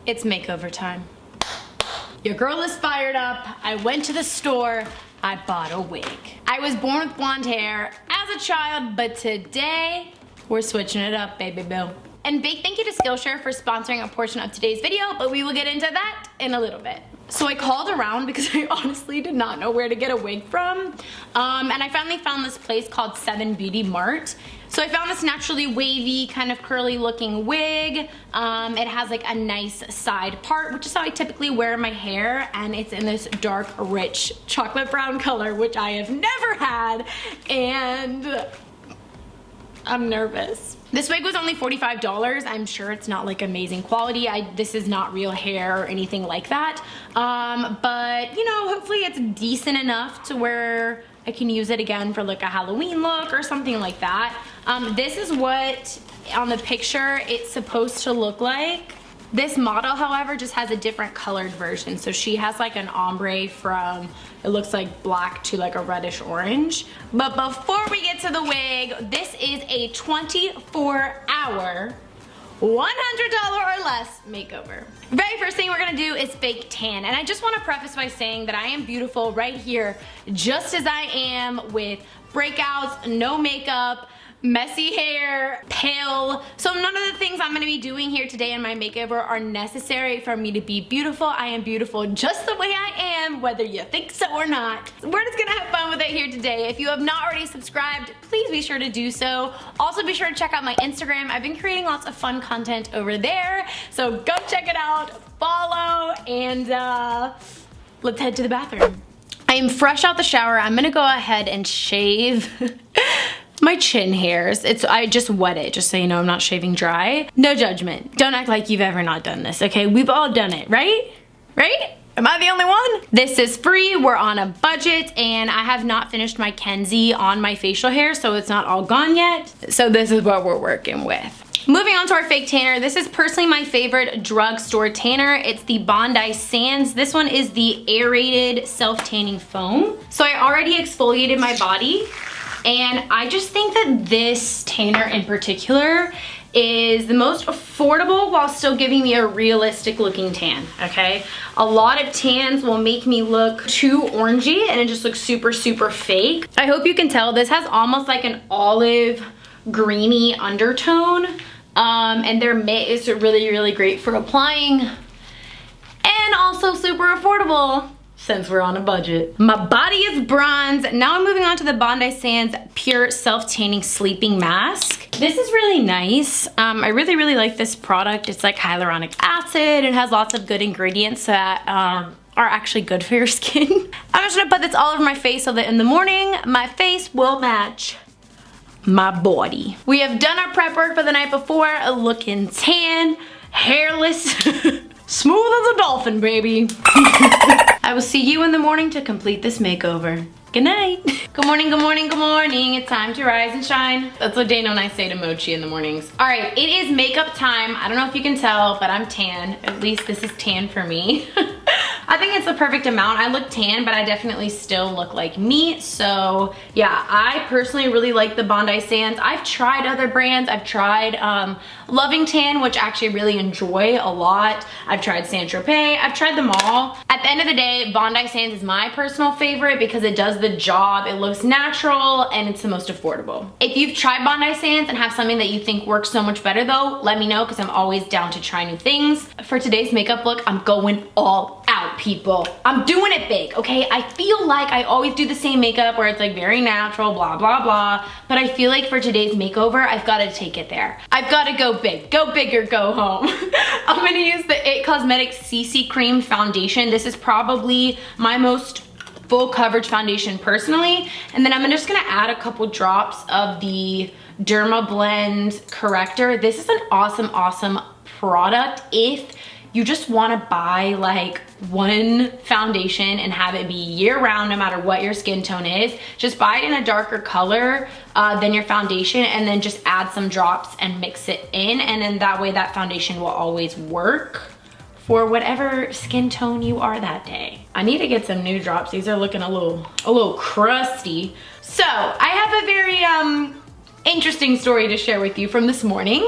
it's makeover time. Your girl is fired up. I went to the store. I bought a wig. I was born with blonde hair as a child, but today we're switching it up, baby boo. And big thank you to Skillshare for sponsoring a portion of today's video, but we will get into that in a little bit. So I called around because I honestly did not know where to get a wig from. And I finally found this place called 7 Beauty Mart. So I found this naturally wavy, kind of curly looking wig. It has like a nice side part, which is how I typically wear my hair. And it's in this dark, rich chocolate brown color, which I have never had. And I'm nervous. This wig was only $45. I'm sure it's not like amazing quality. This is not real hair or anything like that. But you know, hopefully it's decent enough to where I can use it again for like a Halloween look or something like that. This is what on the picture it's supposed to look like. This model, however, just has a different colored version. So she has like an ombre from, it looks like black to like a reddish orange. But before we get to the wig, this is a 24-hour, $100 or less makeover. Very first thing we're gonna do is fake tan. And I just wanna preface by saying that I am beautiful right here, just as I am, with breakouts, no makeup, messy hair, pale. So none of the things I'm gonna be doing here today in my makeover are necessary for me to be beautiful. I am beautiful just the way I am, whether you think so or not. We're just gonna have fun with it here today. If you have not already subscribed, please be sure to do so. Also be sure to check out my Instagram. I've been creating lots of fun content over there. So go check it out, follow, and let's head to the bathroom. I am fresh out the shower. I'm gonna go ahead and shave my chin hairs. I just wet it, just so you know I'm not shaving dry. No judgment. Don't act like you've ever not done this, okay? We've all done it, right? Right? Am I the only one? This is free, we're on a budget, and I have not finished my Kenzie on my facial hair, so it's not all gone yet. So this is what we're working with. Moving on to our fake tanner. This is personally my favorite drugstore tanner. It's the Bondi Sands. This one is the aerated self-tanning foam. So I already exfoliated my body, and I just think that this tanner in particular is the most affordable while still giving me a realistic looking tan, okay? A lot of tans will make me look too orangey and it just looks super, super fake. I hope you can tell this has almost like an olive greeny undertone. And their mitt is really, really great for applying, and also super affordable since we're on a budget. My body is bronze. Now I'm moving on to the Bondi Sands Pure Self-Tanning Sleeping Mask. This is really nice. I really, really like this product. It's like hyaluronic acid. It has lots of good ingredients that are actually good for your skin. I'm just gonna put this all over my face so that in the morning, my face will match my body. We have done our prep work for the night before, looking tan, hairless, smooth as a dolphin, baby. I will see you in the morning to complete this makeover. Good night. Good morning, good morning, good morning. It's time to rise and shine. That's what Dano and I say to Mochi in the mornings. All right, it is makeup time. I don't know if you can tell, but I'm tan. At least this is tan for me. I think it's the perfect amount. I look tan, but I definitely still look like me. So yeah, I personally really like the Bondi Sands. I've tried other brands. I've tried Loving Tan, which I actually really enjoy a lot. I've tried Saint Tropez. I've tried them all. At the end of the day, Bondi Sands is my personal favorite because it does the job. It looks natural and it's the most affordable. If you've tried Bondi Sands and have something that you think works so much better though, let me know because I'm always down to try new things. For today's makeup look, I'm going all out, people. I'm doing it big, okay? I feel like I always do the same makeup where it's like very natural, blah, blah, blah. But I feel like for today's makeover, I've got to take it there. I've got to go big. Go big or go home. I'm going to use the It Cosmetics CC Cream Foundation. This is probably my most full coverage foundation personally. And then I'm just going to add a couple drops of the Dermablend Corrector. This is an awesome, awesome product if you just want to buy like one foundation and have it be year round no matter what your skin tone is. Just buy it in a darker color than your foundation and then just add some drops and mix it in, and then that way that foundation will always work for whatever skin tone you are that day. I need to get some new drops. These are looking a little crusty. So I have a very interesting story to share with you from this morning.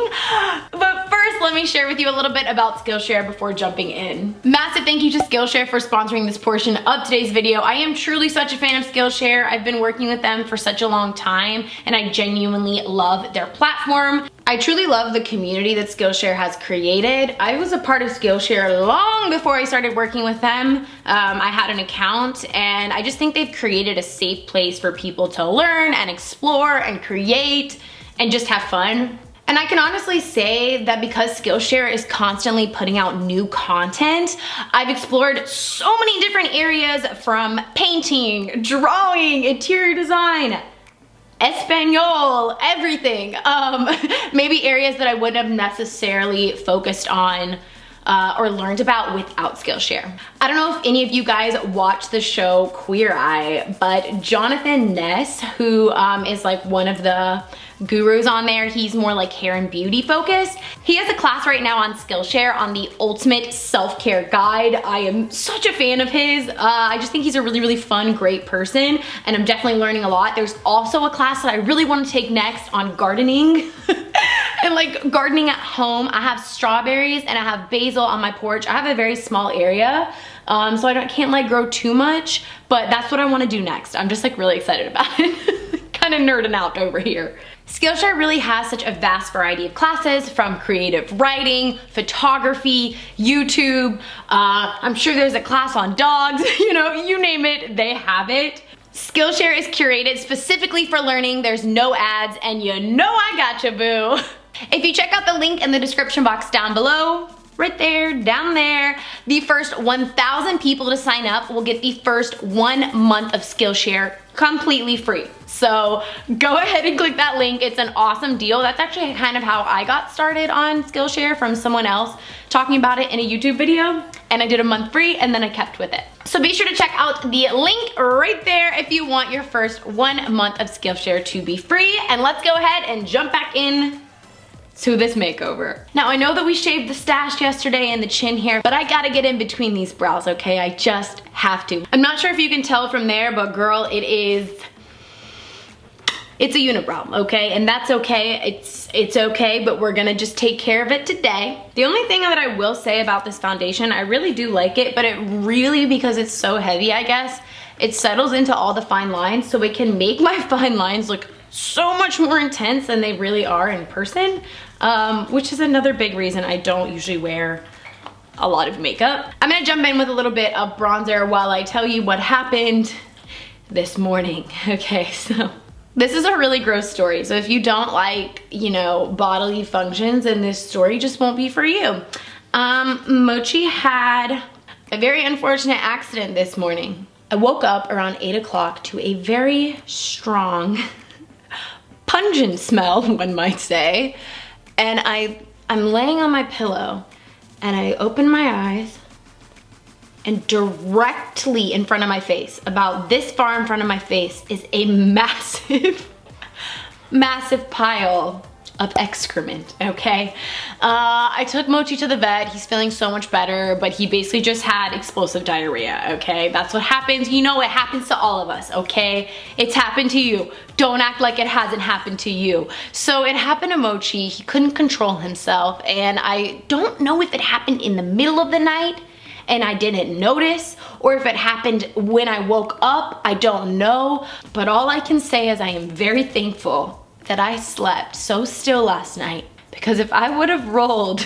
But first first, let me share with you a little bit about Skillshare before jumping in. Massive thank you to Skillshare for sponsoring this portion of today's video. I am truly such a fan of Skillshare. I've been working with them for such a long time, and I genuinely love their platform. I truly love the community that Skillshare has created. I was a part of Skillshare long before I started working with them. I had an account, and I just think they've created a safe place for people to learn and explore and create and just have fun. And I can honestly say that because Skillshare is constantly putting out new content, I've explored so many different areas, from painting, drawing, interior design, Espanol, everything. Maybe areas that I wouldn't have necessarily focused on or learned about without Skillshare. I don't know if any of you guys watch the show Queer Eye, but Jonathan Ness, who is like one of the gurus on there, he's more like hair and beauty focused. He has a class right now on Skillshare on the ultimate self-care guide. I am such a fan of his. I just think he's a really fun, great person, and I'm definitely learning a lot. There's also a class that I really want to take next on gardening. And like gardening at home. I have strawberries and I have basil on my porch. I have a very small area, so I can't like grow too much, but that's what I want to do next. I'm just like really excited about it. Kind of nerding out over here. Skillshare really has such a vast variety of classes, from creative writing, photography, YouTube. I'm sure there's a class on dogs, you know, you name it, they have it. Skillshare is curated specifically for learning. There's no ads, and you know I gotcha, boo. If you check out the link in the description box down below, right there, down there, the first 1,000 people to sign up will get the first 1 month of Skillshare completely free. So go ahead and click that link. It's an awesome deal. That's actually kind of how I got started on Skillshare, from someone else talking about it in a YouTube video, and I did a month free and then I kept with it. So be sure to check out the link right there if you want your first 1 month of Skillshare to be free. And let's go ahead and jump back in to this makeover. Now I know that we shaved the stash yesterday and the chin hair, but I gotta get in between these brows, okay? I just have to. I'm not sure if you can tell from there, but girl, it's a unibrow, okay? And that's okay, it's okay, but we're gonna just take care of it today. The only thing that I will say about this foundation, I really do like it, but it really, because it's so heavy, I guess, it settles into all the fine lines, so it can make my fine lines look so much more intense than they really are in person, which is another big reason I don't usually wear a lot of makeup. I'm gonna jump in with a little bit of bronzer while I tell you what happened this morning. Okay, so this is a really gross story, so if you don't like, you know, bodily functions, then this story just won't be for you. Mochi had a very unfortunate accident this morning. I woke up around 8 o'clock to a very strong, pungent smell, one might say, and I'm laying on my pillow, and I open my eyes, and directly in front of my face, about this far in front of my face, is a massive, massive pile of excrement, okay? I took Mochi to the vet. He's feeling so much better, but he basically just had explosive diarrhea, okay? That's what happens. You know, it happens to all of us, okay? It's happened to you. Don't act like it hasn't happened to you. So it happened to Mochi. He couldn't control himself, and I don't know if it happened in the middle of the night and I didn't notice, or if it happened when I woke up. I don't know, but all I can say is I am very thankful that I slept so still last night, because if I would have rolled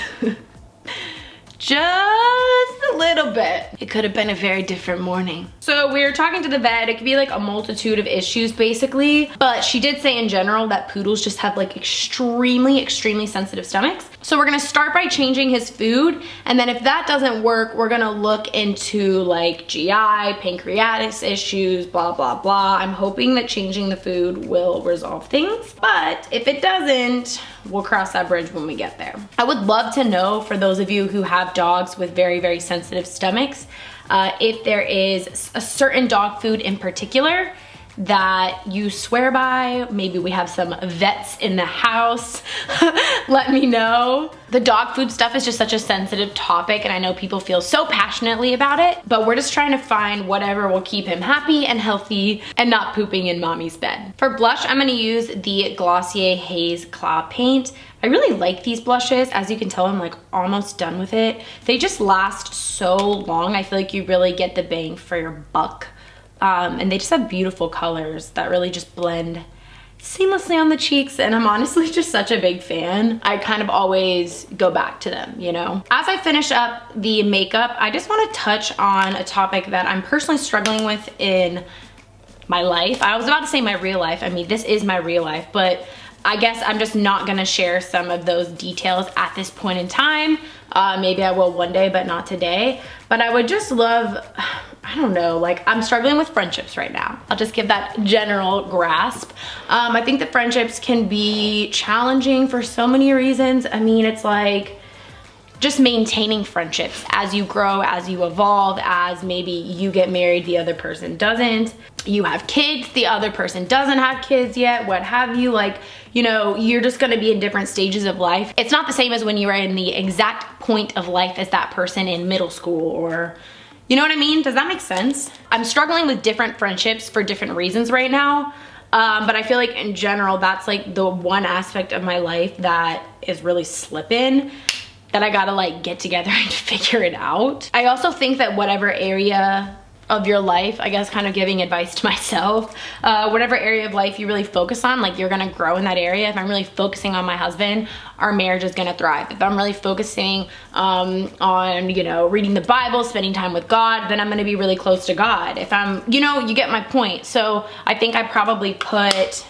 just a little bit, it could have been a very different morning. So we were talking to the vet. It could be like a multitude of issues basically, but she did say in general that poodles just have like extremely sensitive stomachs. So we're gonna start by changing his food, and then if that doesn't work, we're gonna look into like GI, pancreatitis issues, blah, blah, blah. I'm hoping that changing the food will resolve things, but if it doesn't, we'll cross that bridge when we get there. I would love to know, for those of you who have dogs with very sensitive stomachs, if there is a certain dog food in particular that you swear by. Maybe we have some vets in the house. Let me know. The dog food stuff is just such a sensitive topic, and I know people feel so passionately about it, but we're just trying to find whatever will keep him happy and healthy and not pooping in mommy's bed. For blush, I'm gonna use the Glossier Haze Cloud Paint. I really like these blushes. As you can tell, I'm like almost done with it. They just last so long. I feel like you really get the bang for your buck. And they just have beautiful colors that really just blend seamlessly on the cheeks, and I'm honestly just such a big fan. I kind of always go back to them, you know? As I finish up the makeup, I just wanna touch on a topic that I'm personally struggling with in my life. I was about to say my real life. I mean, this is my real life, but I guess I'm just not gonna share some of those details at this point in time. Maybe I will one day, but not today. But I would just love, I don't know, like I'm struggling with friendships right now. I'll just give that general grasp. I think that friendships can be challenging for so many reasons. I mean, it's like just maintaining friendships as you grow, as you evolve, as maybe you get married, the other person doesn't. You have kids, the other person doesn't have kids yet, what have you. Like, you know, you're just gonna be in different stages of life. It's not the same as when you are in the exact point of life as that person in middle school, or, you know what I mean? Does that make sense? I'm struggling with different friendships for different reasons right now. But I feel like in general, that's like the one aspect of my life that is really slipping, that I gotta like get together and figure it out. I also think that whatever area of your life, I guess kind of giving advice to myself, whatever area of life you really focus on, like you're gonna grow in that area. If I'm really focusing on my husband, our marriage is gonna thrive. If I'm really focusing on, you know, reading the Bible, spending time with God, then I'm gonna be really close to God. If I'm, you know, you get my point. So I think I probably put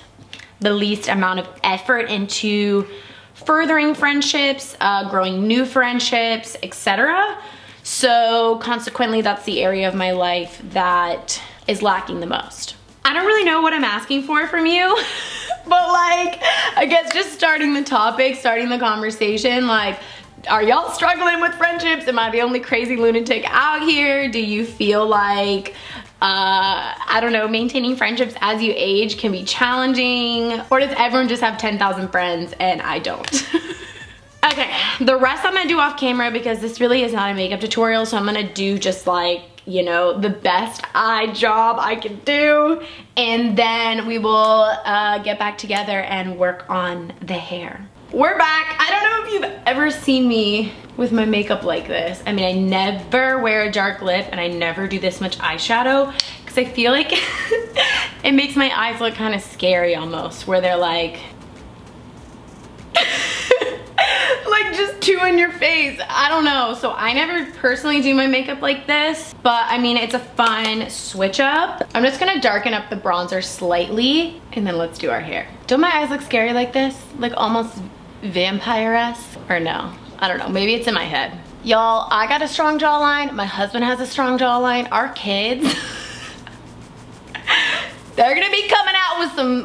the least amount of effort into furthering friendships, growing new friendships, etc. So consequently, that's the area of my life that is lacking the most. I don't really know what I'm asking for from you, but like, I guess just starting the topic, starting the conversation, like, are y'all struggling with friendships? Am I the only crazy lunatic out here? Do you feel like, I don't know, maintaining friendships as you age can be challenging? Or does everyone just have 10,000 friends and I don't? Okay, the rest I'm gonna do off camera because this really is not a makeup tutorial, so I'm gonna do just like, you know, the best eye job I can do, and then we will get back together and work on the hair. We're back. I don't know if you've ever seen me with my makeup like this. I mean, I never wear a dark lip and I never do this much eyeshadow because I feel like it makes my eyes look kind of scary almost, where they're like, like just two in your face. I don't know. So I never personally do my makeup like this, but I mean, it's a fun switch up. I'm just gonna darken up the bronzer slightly and then let's do our hair. Don't my eyes look scary like this? Like almost vampire-esque? Or no? I don't know. Maybe it's in my head. Y'all, I got a strong jawline. My husband has a strong jawline. Our kids, they're gonna be coming out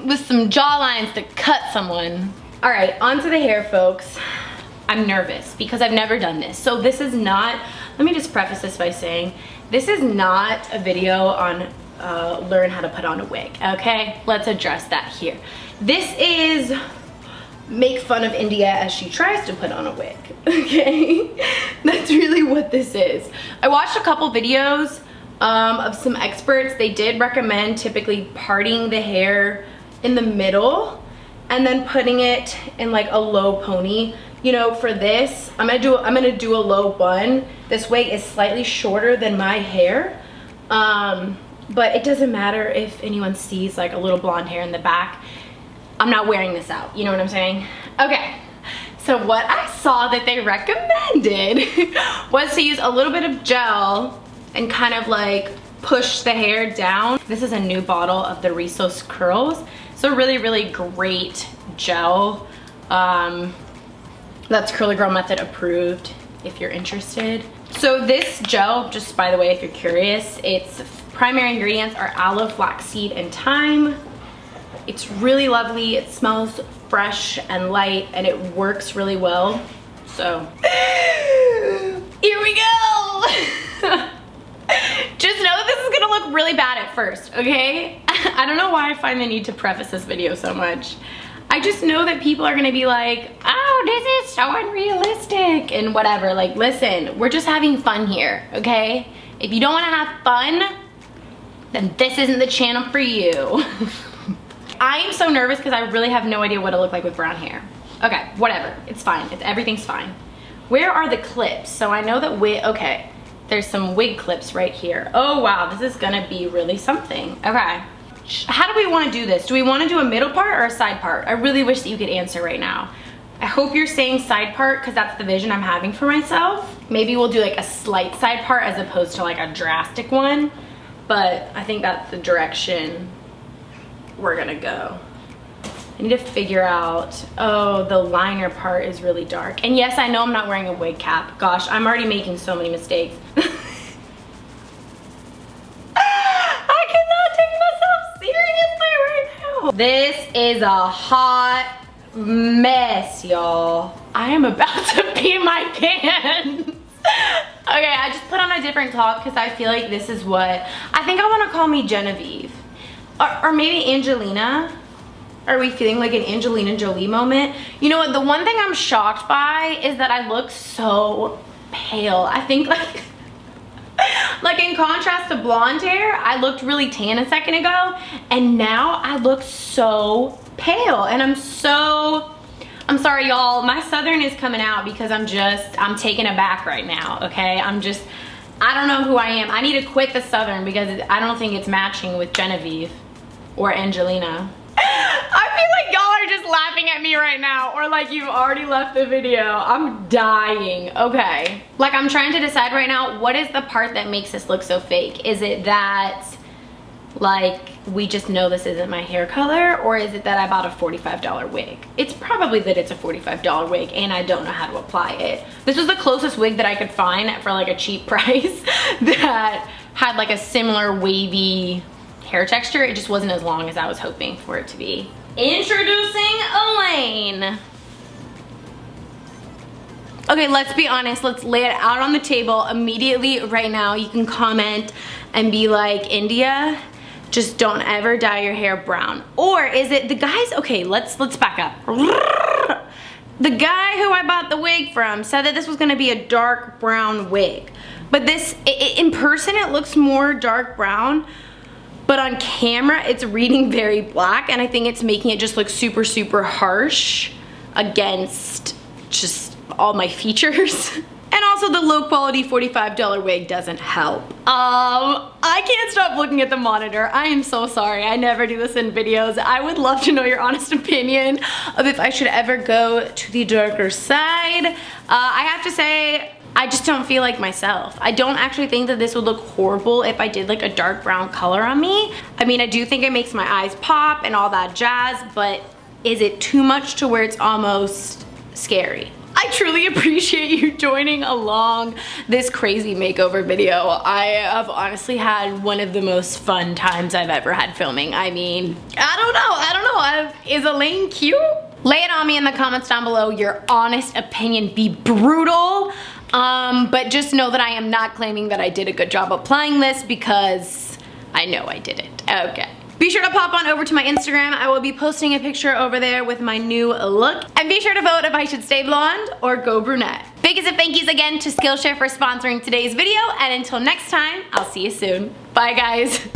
with some jawlines to cut someone. All right, onto the hair, folks. I'm nervous because I've never done this. So this is not, let me just preface this by saying, this is not a video on learn how to put on a wig, okay? Let's address that here. This is make fun of India as she tries to put on a wig, okay? That's really what this is. I watched a couple videos of some experts. They did recommend typically parting the hair in the middle and then putting it in like a low pony. You know, for this, I'm gonna do a low bun. This wig is slightly shorter than my hair, but it doesn't matter if anyone sees like a little blonde hair in the back. I'm not wearing this out, you know what I'm saying? Okay, so what I saw that they recommended was to use a little bit of gel and kind of like push the hair down. This is a new bottle of the Rizos Curls. It's a really, really great gel. That's Curly Girl Method approved if you're interested. So this gel, just by the way, if you're curious, its primary ingredients are aloe, flaxseed, and thyme. It's really lovely. It smells fresh and light and it works really well. So here we go. Just know that this is gonna look really bad at first, okay? I don't know why I find the need to preface this video so much. I just know that people are gonna be like, oh, this is so unrealistic and whatever. Like, listen, we're just having fun here, okay? If you don't wanna have fun, then this isn't the channel for you. I am so nervous because I really have no idea what to look like with brown hair. Okay, whatever, it's fine, everything's fine. Where are the clips? So I know that okay, there's some wig clips right here. Oh wow, this is gonna be really something. Okay, how do we wanna do this? Do we wanna do a middle part or a side part? I really wish that you could answer right now. I hope you're saying side part because that's the vision I'm having for myself. Maybe we'll do like a slight side part as opposed to like a drastic one, but I think that's the direction we're gonna go. I need to figure out, oh, the liner part is really dark. And yes, I know I'm not wearing a wig cap. Gosh, I'm already making so many mistakes. I cannot take myself seriously right now. This is a hot mess, y'all. I am about to pee my pants. Okay, I just put on a different top because I feel like this is what, I think I wanna call me Genevieve. Or maybe Angelina. Are we feeling like an Angelina Jolie moment? You know what, the one thing I'm shocked by is that I look so pale. I think like in contrast to blonde hair, I looked really tan a second ago, and now I look so pale, and I'm sorry y'all, my Southern is coming out because I'm taken aback right now, okay? I don't know who I am. I need to quit the Southern because I don't think it's matching with Genevieve or Angelina. I feel like y'all are just laughing at me right now, or like you've already left the video. I'm dying. Okay. Like, I'm trying to decide right now, what is the part that makes this look so fake? Is it that, like, we just know this isn't my hair color, or is it that I bought a $45 wig? It's probably that it's a $45 wig and I don't know how to apply it. This was the closest wig that I could find for like a cheap price that had like a similar wavy hair texture. It just wasn't as long as I was hoping for it to be. Introducing Elaine. Okay, let's be honest. Let's lay it out on the table immediately right now. You can comment and be like, India, just don't ever dye your hair brown. Or is it the guys? Okay, let's back up. The guy who I bought the wig from said that this was gonna be a dark brown wig. But this, in person, it looks more dark brown. But on camera, it's reading very black, and I think it's making it just look super, super harsh against just all my features. And also the low quality $45 wig doesn't help. I can't stop looking at the monitor. I am so sorry. I never do this in videos. I would love to know your honest opinion of if I should ever go to the darker side. I have to say, I just don't feel like myself. I don't actually think that this would look horrible if I did like a dark brown color on me. I mean, I do think it makes my eyes pop and all that jazz, but is it too much to where it's almost scary? I truly appreciate you joining along this crazy makeover video. I have honestly had one of the most fun times I've ever had filming. I mean, I don't know. Is Elaine cute? Lay it on me in the comments down below. Your honest opinion. Be brutal. But just know that I am not claiming that I did a good job applying this because I know I didn't. Okay. Be sure to pop on over to my Instagram. I will be posting a picture over there with my new look. And be sure to vote if I should stay blonde or go brunette. Biggest of thank yous again to Skillshare for sponsoring today's video. And until next time, I'll see you soon. Bye guys.